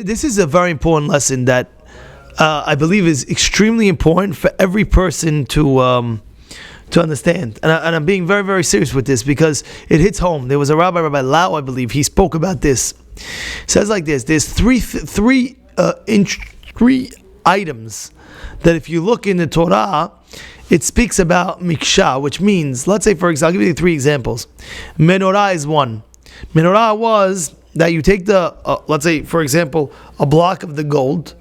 this is a very important lesson that I believe is extremely important for every person to understand. And I'm being very, very serious with this because it hits home. There was a Rabbi Lau, I believe, he spoke about this. It says like this: there's three items that if you look in the Torah, it speaks about miksha, which means, let's say, for example, I'll give you 3 examples. Menorah is one. Menorah was that you take the, let's say, for example, a block of the gold,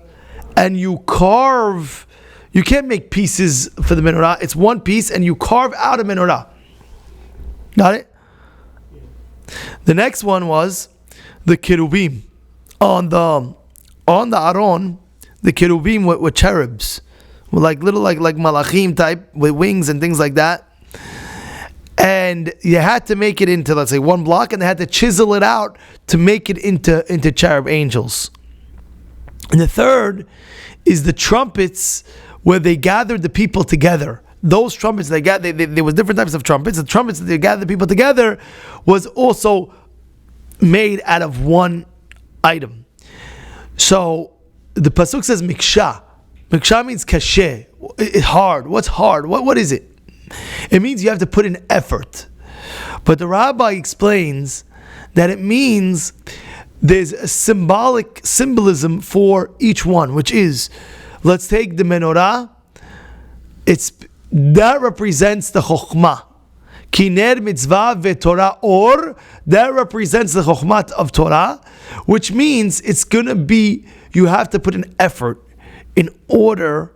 and you carve. You can't make pieces for the menorah. It's one piece, and you carve out a menorah. Got it? The next one was the cherubim on the aron. The cherubim were cherubs, were like little like malachim type with wings and things like that. And you had to make it into, let's say, one block, and they had to chisel it out to make it into cherub angels. And the third is the trumpets, where they gathered the people together. Those trumpets there was different types of trumpets. The trumpets that they gathered the people together was also made out of one item. So the pasuk says miksha. Miksha means kashe. Hard. What's hard? What is it? It means you have to put in effort. But the rabbi explains that it means there's a symbolism for each one, which is, let's take the menorah. That represents the chokhmah. Kiner mitzvah veTorah or, that represents the chokhmah of Torah, which means it's going to be, you have to put an effort in order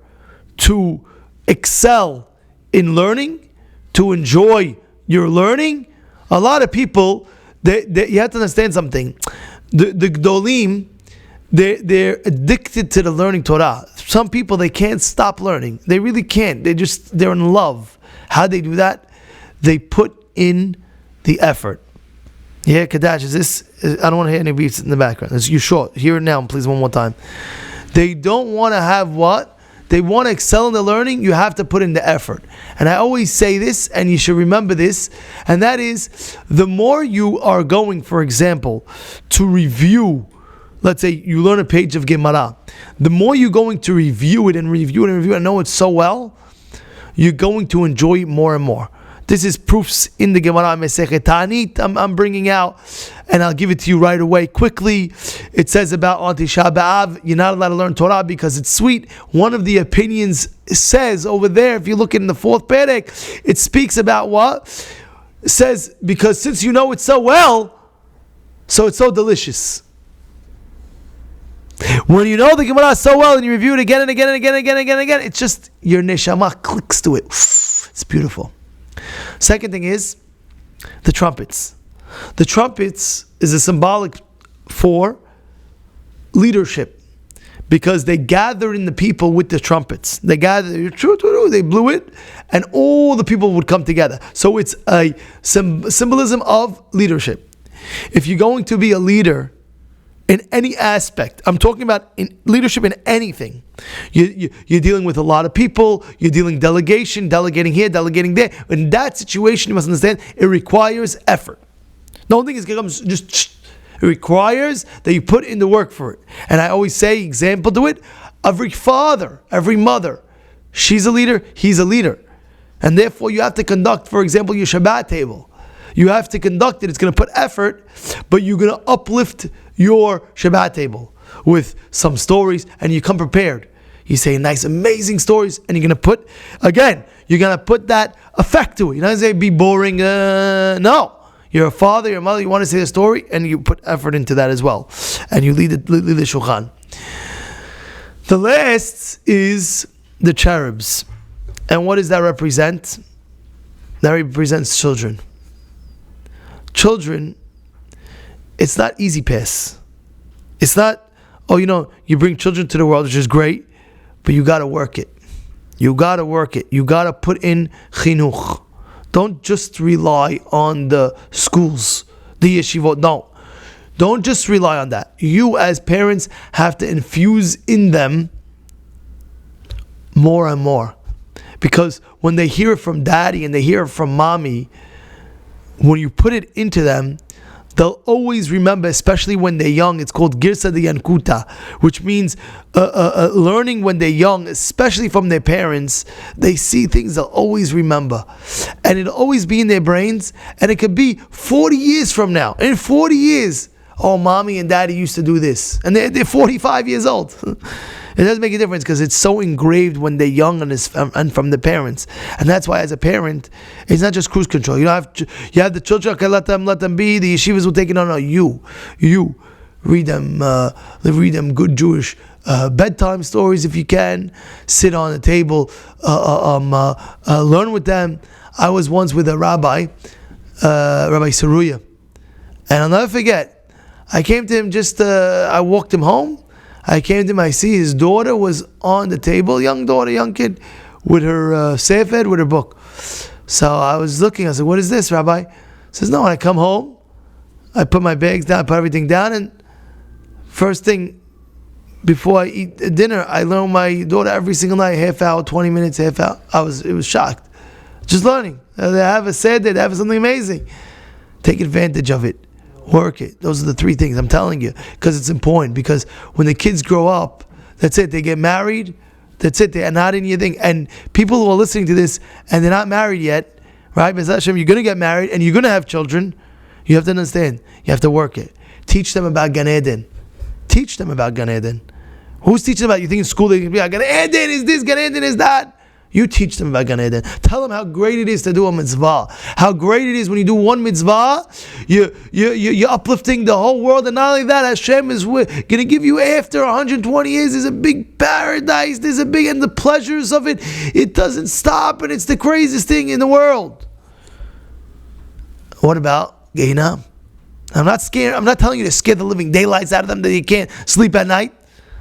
to excel in learning, to enjoy your learning. A lot of people, you have to understand something. The Gdolim, they're addicted to the learning Torah. Some people, they can't stop learning. They really can't. They're in love. How do they do that? They put in the effort. Yeah, Kadash, is this? I don't want to hear any beats in the background. You sure? Hear it now, please, one more time. They don't want to have what? They want to excel in the learning. You have to put in the effort. And I always say this, and you should remember this, and that is, the more you are going, for example, to review, let's say you learn a page of Gemara, the more you're going to review it and know it so well, you're going to enjoy it more and more. This is proofs in the Gemara Mesechet Ta'anit I'm bringing out, and I'll give it to you right away, quickly. It says about on Tisha B'Av, you're not allowed to learn Torah because it's sweet. One of the opinions says over there, if you look in the 4th Perek, it speaks about what? It says, because since you know it so well, so it's so delicious. When you know the Gemara so well and you review it again and again and again and again and again and again, it's just your neshama clicks to it. It's beautiful. Second thing is the trumpets. The trumpets is a symbolic for leadership, because they gather in the people with the trumpets. They blew it, and all the people would come together. So it's a symbolism of leadership. If you're going to be a leader in any aspect, I'm talking about in leadership in anything. You're dealing with a lot of people, you're delegating here, delegating there. In that situation, you must understand, it requires effort. Don't think it comes just, it requires that you put in the work for it. And I always say, example to it, every father, every mother, she's a leader, he's a leader. And therefore you have to conduct, for example, your Shabbat table. You have to conduct it, it's going to put effort, but you're going to uplift your Shabbat table with some stories, and you come prepared. You say nice, amazing stories, and you're going to put that effect to it. You're not going to say, be boring, no. You're a father, you're a mother, you want to say a story, and you put effort into that as well. And you lead the shulchan. The last is the cherubs. And what does that represent? That represents children. Children, it's not easy pass. It's not, you bring children to the world, which is great, but you got to work it. You got to put in chinuch. Don't just rely on the schools, the yeshivot. No. Don't just rely on that. You as parents have to infuse in them more and more. Because when they hear it from daddy and they hear it from mommy, when you put it into them, they'll always remember, especially when they're young. It's called Girsa de Yankuta, which means learning when they're young, especially from their parents. They see things they'll always remember. And it'll always be in their brains. And it could be 40 years from now. In 40 years, oh, mommy and daddy used to do this. And they're 45 years old. It doesn't make a difference because it's so engraved when they're young and from the parents. And that's why, as a parent, it's not just cruise control. You have the children, okay, let them be. The yeshivas will take it. No, you read them good Jewish bedtime stories if you can. Sit on the table, learn with them. I was once with a Rabbi Saruya, and I'll never forget. I came to him I walked him home. I came to him, I see his daughter was on the table, young daughter, young kid, with her sefer, with her book. So I was looking, I said, what is this, Rabbi? He says, no, when I come home, I put my bags down, put everything down, and first thing, before I eat dinner, I learn my daughter every single night, half hour, 20 minutes, half hour. It was shocked. Just learning. They have a seder, they have something amazing. Take advantage of it. Work it. Those are the three things I'm telling you, because it's important. Because when the kids grow up, that's it. They get married. That's it. They are not in your thing. And people who are listening to this and they're not married yet, right? Bezrat Hashem, you're going to get married and you're going to have children. You have to understand. You have to work it. Teach them about Gan Eden. Teach them about Gan Eden. Who's teaching about? You think in school they can be like, Gan Eden is this, Gan Eden is that. You teach them about Gan Eden. Tell them how great it is to do a mitzvah. How great it is when you do one mitzvah, you're uplifting the whole world. And not only that, Hashem is going to give you after 120 years. There's a big paradise. And the pleasures of it, it doesn't stop. And it's the craziest thing in the world. What about Gehinnom? I'm not scared. I'm not telling you to scare the living daylights out of them that you can't sleep at night.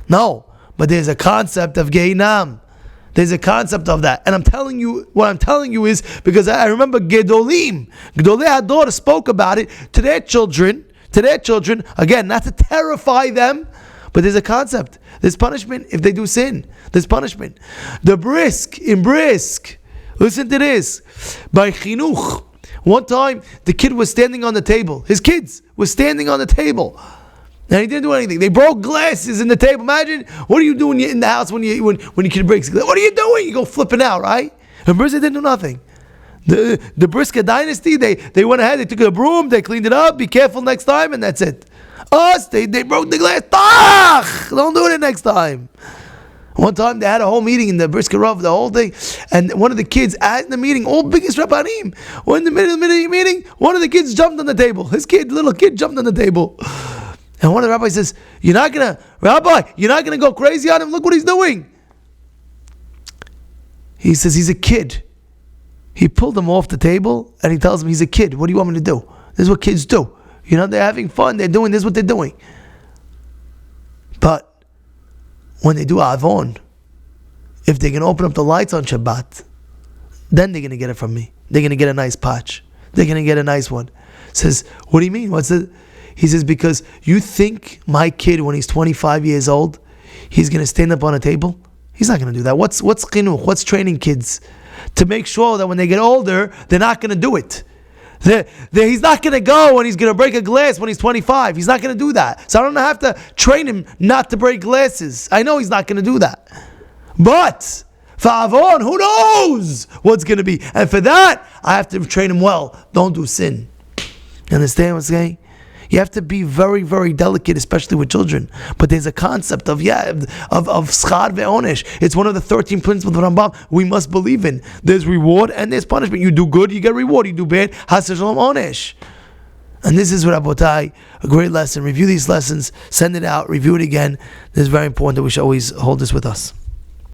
No. But there's a concept of Gehinnom. There's a concept of that. And I'm telling you, what I'm telling you is because I remember Gedolei Hador spoke about it to their children, again, not to terrify them, but there's a concept. There's punishment if they do sin. There's punishment. In brisk, listen to this. By chinuch, one time the kid was standing on the table. His kids were standing on the table. And he didn't do anything. They broke glasses in the table. Imagine, what are you doing in the house when your kid breaks glass? What are you doing? You go flipping out, right? And Briska didn't do nothing. The Briska dynasty, they went ahead, they took a broom, they cleaned it up, be careful next time, and that's it. Us, they broke the glass. Don't do it next time. One time they had a whole meeting in the Briska Rav, the whole thing, and one of the kids at the meeting, all biggest Rabbanim, in the middle of the meeting, one of the kids jumped on the table. Little kid jumped on the table. And one of the rabbis says, you're not going to go crazy on him? Look what he's doing. He says, he's a kid. He pulled him off the table and he tells him, he's a kid. What do you want me to do? This is what kids do. They're having fun. They're doing this, what they're doing. But when they do Avon, if they can open up the lights on Shabbat, then they're going to get it from me. They're going to get a nice patch. They're going to get a nice one. Says, what do you mean? What's it? He says, because you think my kid, when he's 25 years old, he's going to stand up on a table? He's not going to do that. What's chinuch? What's training kids? To make sure that when they get older, they're not going to do it. He's not going to go and he's going to break a glass when he's 25. He's not going to do that. So I don't have to train him not to break glasses. I know he's not going to do that. But for Avon, who knows what's going to be? And for that, I have to train him well. Don't do sin. You understand what I'm saying? You have to be very, very delicate, especially with children. But there's a concept of schar ve'onesh. It's one of the 13 principles of Rambam we must believe in. There's reward and there's punishment. You do good, you get reward. You do bad, has shalom onesh. And this is, Rabotai, a great lesson. Review these lessons, send it out, review it again. It's very important that we should always hold this with us.